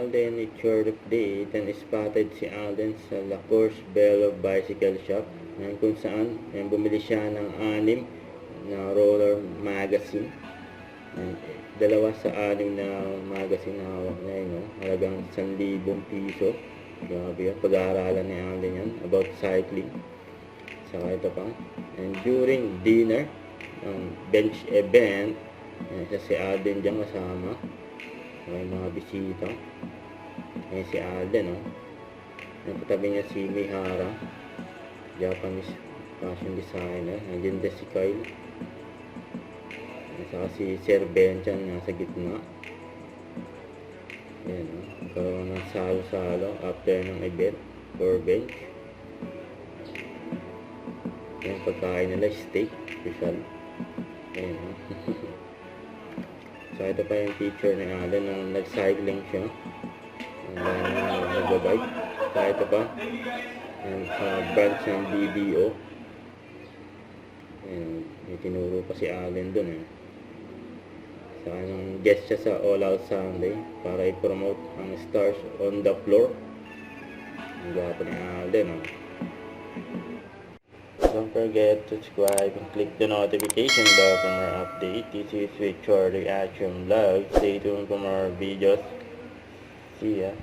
Alden, it's your update, and spotted si Alden sa La Course Bello Bicycle Shop, kung saan bumili siya ng 6 na roller magazine. Dalawa sa 6 na magazine na hawak niya, halagang 1,000 piso. Grabe yun, pag-aaralan ni Alden yan about cycling. Saka ito pa, and during dinner, bench event, isa si Alden dyan kasama. May mga bisita. Ayan si Alden, Katabi niya si Mihara, Japanese fashion designer. Nandiyan din si Kyle. Saka si Sir Benchan nasa gitna. Ayan, karoon ng salo-salo after ng event for bench. Ayan, pagkain nila steak, special. Ayan, So, ito pa yung picture ni Alden nung nag-cycling siya. Nag-bike. So, ito pa. Sa branch ng BBO. May tinuro pa si Alden dun. Saka nung guest siya sa All Out Sunday para i-promote ang stars on the floor. Ang gwapo ni Alden, Don't forget to subscribe and click the notification bell for more updates. This is Victor Reaction Vlog. Stay tuned for more videos. See ya.